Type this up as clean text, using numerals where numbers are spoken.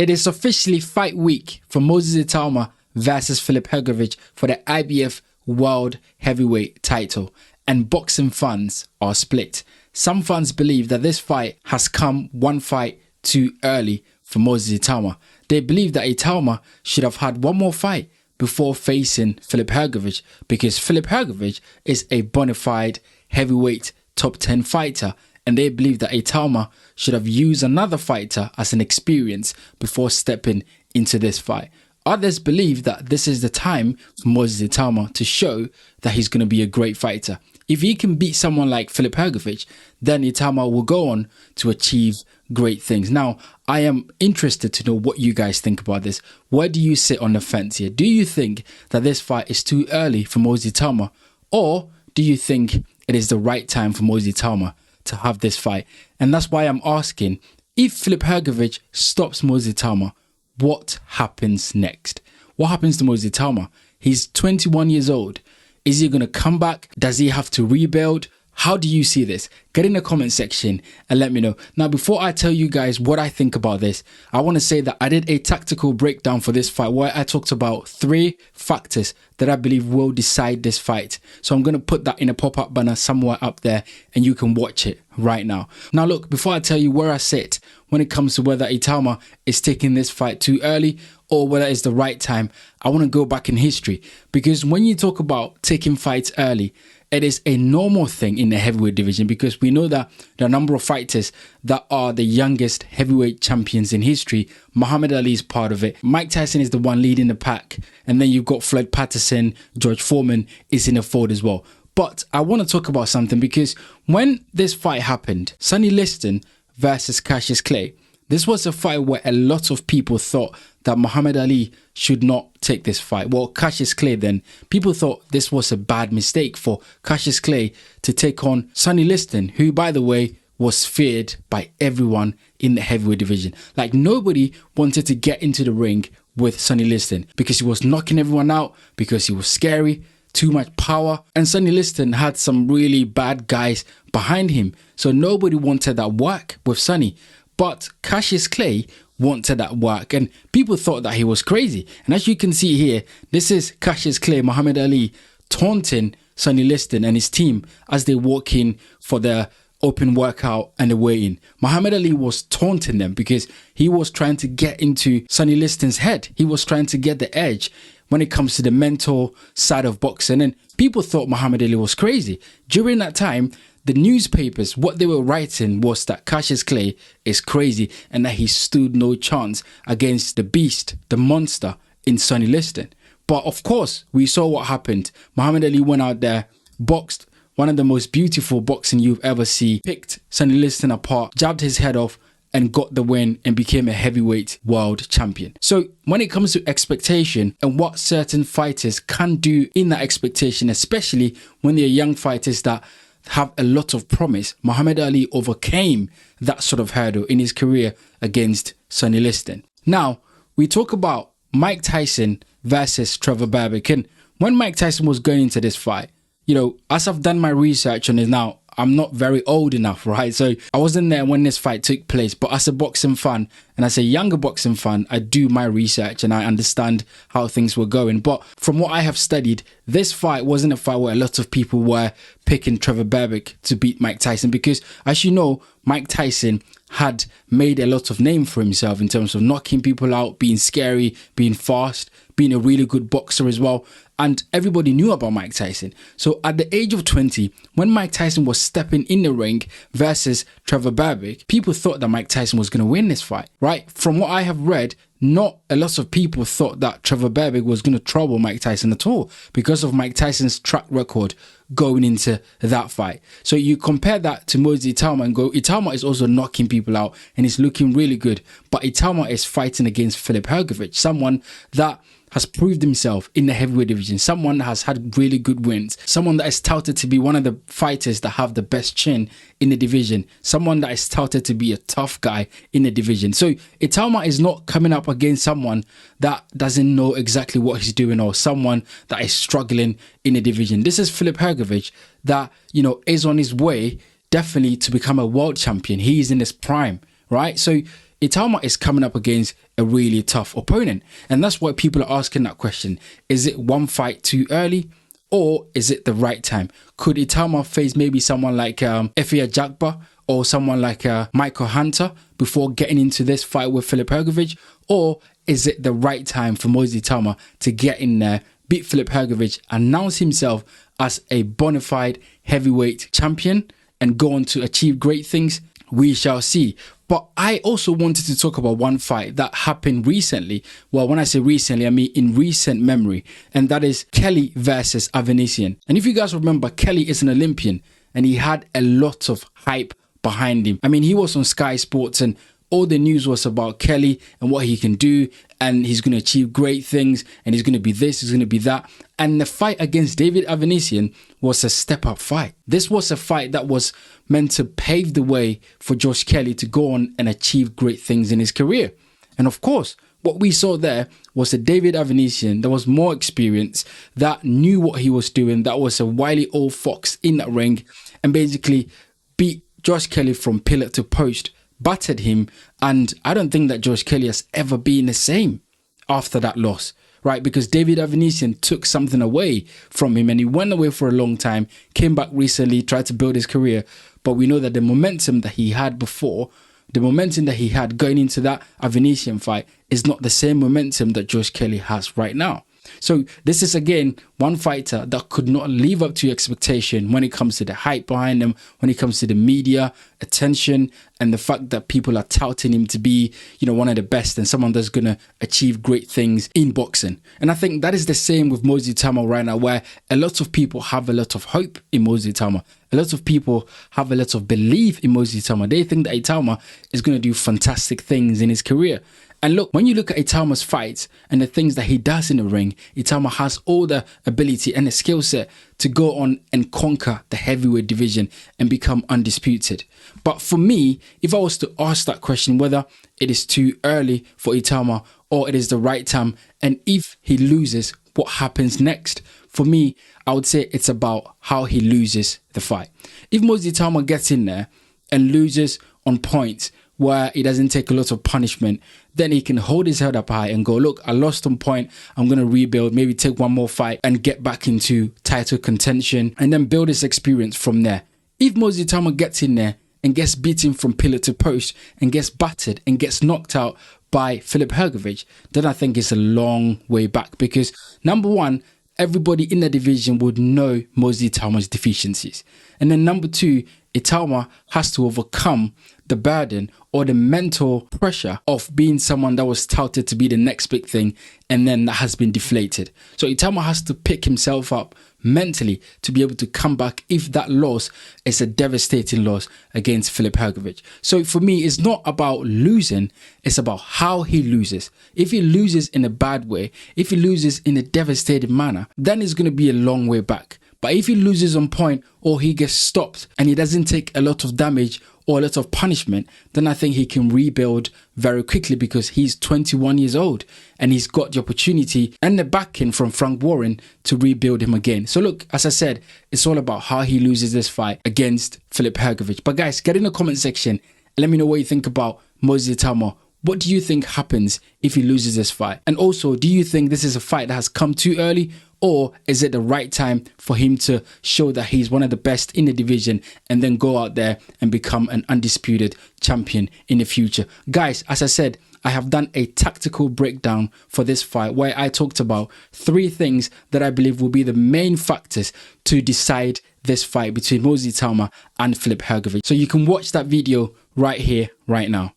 It is officially fight week for Moses Itauma versus Filip Hrgovic for the IBF World Heavyweight title, and boxing fans are split. Some fans believe that this fight has come one fight too early for Moses Itauma. They believe that Itauma should have had one more fight before facing Filip Hrgovic, because Filip Hrgovic is a bona fide heavyweight top 10 fighter, and they believe that Itauma should have used another fighter as an experience before stepping into this fight. Others believe that this is the time for Moses Itauma to show that he's going to be a great fighter. If he can beat someone like Filip Hrgovic, then Itauma will go on to achieve great things. Now, I am interested to know what you guys think about this. Where do you sit on the fence here? Do you think that this fight is too early for Moses Itauma, or do you think it is the right time for Moses Itauma to have this fight? And that's why I'm asking, if Filip Hrgovic stops Moses Itauma, what happens next? What happens to Moses Itauma? He's 21 years old. Is he going to come back? Does he have to rebuild? How do you see this? Get in the comment section and let me know. Now, before I tell you guys what I think about this, I want to say that I did a tactical breakdown for this fight where I talked about 3 factors that I believe will decide this fight. So I'm going to put that in a pop-up banner somewhere up there and you can watch it right now. Now, look, before I tell you where I sit when it comes to whether Itauma is taking this fight too early or whether it's the right time, I want to go back in history, because when you talk about taking fights early, it is a normal thing in the heavyweight division, because we know that the number of fighters that are the youngest heavyweight champions in history, Muhammad Ali is part of it. Mike Tyson is the one leading the pack. And then you've got Floyd Patterson, George Foreman is in the fold as well. But I want to talk about something, because when this fight happened, Sonny Liston versus Cassius Clay, this was a fight where a lot of people thought that Muhammad Ali should not take this fight. Well, Cassius Clay then, people thought this was a bad mistake for Cassius Clay to take on Sonny Liston, who, by the way, was feared by everyone in the heavyweight division. Like, nobody wanted to get into the ring with Sonny Liston because he was knocking everyone out, because he was scary, too much power, and Sonny Liston had some really bad guys behind him. So nobody wanted that work with Sonny. But Cassius Clay wanted that work, and people thought that he was crazy. And as you can see here, this is Cassius Clay, Muhammad Ali, taunting Sonny Liston and his team as they walk in for their open workout and the weigh-in. Muhammad Ali was taunting them because he was trying to get into Sonny Liston's head. He was trying to get the edge when it comes to the mental side of boxing, and people thought Muhammad Ali was crazy. During that time, the newspapers, what they were writing was that Cassius Clay is crazy and that he stood no chance against the beast, the monster in Sonny Liston. But of course, we saw what happened. Muhammad Ali went out there, boxed one of the most beautiful boxing you've ever seen, picked Sonny Liston apart, jabbed his head off, and got the win and became a heavyweight world champion. So when it comes to expectation and what certain fighters can do in that expectation, especially when they're young fighters that have a lot of promise, Muhammad Ali overcame that sort of hurdle in his career against Sonny Liston. Now, we talk about Mike Tyson versus Trevor Berbick. And when Mike Tyson was going into this fight, you know, as I've done my research on it now, I'm not very old enough, right? So I wasn't there when this fight took place, but as a boxing fan and as a younger boxing fan, I do my research and I understand how things were going. But from what I have studied, this fight wasn't a fight where a lot of people were picking Trevor Berbick to beat Mike Tyson, because as you know, Mike Tyson had made a lot of name for himself in terms of knocking people out, being scary, being fast, being a really good boxer as well. And everybody knew about Mike Tyson. So at the age of 20, when Mike Tyson was stepping in the ring versus Trevor Berbick, people thought that Mike Tyson was going to win this fight, right? From what I have read, not a lot of people thought that Trevor Berbick was going to trouble Mike Tyson at all because of Mike Tyson's track record going into that fight. So you compare that to Moses Itauma and go, Itauma is also knocking people out and is looking really good. But Itauma is fighting against Filip Hrgovic, someone that has proved himself in the heavyweight division, someone that has had really good wins, someone that is touted to be one of the fighters that have the best chin in the division, someone that is touted to be a tough guy in the division. So Itauma is not coming up against someone that doesn't know exactly what he's doing or someone that is struggling in the division. This is Filip Hrgovic that, you know, is on his way definitely to become a world champion. He is in his prime, right? So Itauma is coming up against a really tough opponent. And that's why people are asking that question. Is it one fight too early? Or is it the right time? Could Itauma face maybe someone like Efe Ajagba or someone like Michael Hunter before getting into this fight with Filip Hrgovic? Or is it the right time for Moses Itauma to get in there, beat Filip Hrgovic, announce himself as a bona fide heavyweight champion and go on to achieve great things? We shall see. But I also wanted to talk about one fight that happened recently. Well, when I say recently, I mean in recent memory. And that is Kelly versus Avanesian. And if you guys remember, Kelly is an Olympian and he had a lot of hype behind him. I mean, he was on Sky Sports and all the news was about Kelly and what he can do, and he's going to achieve great things, and he's going to be this, he's going to be that. And the fight against David Avanesian was a step-up fight. This was a fight that was meant to pave the way for Josh Kelly to go on and achieve great things in his career. And of course, what we saw there was a David Avanesian that was more experienced, that knew what he was doing, that was a wily old fox in that ring, and basically beat Josh Kelly from pillar to post, battered him, and I don't think that Josh Kelly has ever been the same after that loss, right? Because David Avanesian took something away from him and he went away for a long time, came back recently, tried to build his career, but we know that the momentum that he had before, the momentum that he had going into that Avanesian fight is not the same momentum that Josh Kelly has right now. So this is again one fighter that could not live up to expectation when it comes to the hype behind him, when it comes to the media attention and the fact that people are touting him to be, you know, one of the best and someone that's going to achieve great things in boxing. And I think that is the same with Moses Itauma right now, where a lot of people have a lot of hope in Moses Itauma. A lot of people have a lot of belief in Moses Itauma. They think that Itauma is going to do fantastic things in his career. And look, when you look at Itauma's fights and the things that he does in the ring, Itauma has all the ability and the skill set to go on and conquer the heavyweight division and become undisputed. But for me, if I was to ask that question, whether it is too early for Itauma or it is the right time, and if he loses, what happens next? For me, I would say it's about how he loses the fight. If Moses Itauma gets in there and loses on points where he doesn't take a lot of punishment, then he can hold his head up high and go, look, I lost on point, I'm going to rebuild, maybe take one more fight and get back into title contention and then build his experience from there. If Moses Itauma gets in there and gets beaten from pillar to post and gets battered and gets knocked out by Filip Hrgovic, then I think it's a long way back, because number one, everybody in the division would know Moses Itauma's deficiencies. And then number two, Itauma has to overcome the burden or the mental pressure of being someone that was touted to be the next big thing and then that has been deflated. So Itauma has to pick himself up mentally to be able to come back if that loss is a devastating loss against Filip Hrgovic. So for me, it's not about losing, it's about how he loses. If he loses in a bad way, if he loses in a devastating manner, then it's going to be a long way back. But if he loses on point or he gets stopped and he doesn't take a lot of damage or a lot of punishment, then I think he can rebuild very quickly, because he's 21 years old and he's got the opportunity and the backing from Frank Warren to rebuild him again. So look, as I said, it's all about how he loses this fight against Filip Hrgovic. But guys, get in the comment section and let me know what you think about Moses Itauma. What do you think happens if he loses this fight? And also, do you think this is a fight that has come too early, or is it the right time for him to show that he's one of the best in the division and then go out there and become an undisputed champion in the future? Guys, as I said, I have done a tactical breakdown for this fight where I talked about 3 things that I believe will be the main factors to decide this fight between Moses Itauma and Filip Hrgovic. So you can watch that video right here, right now.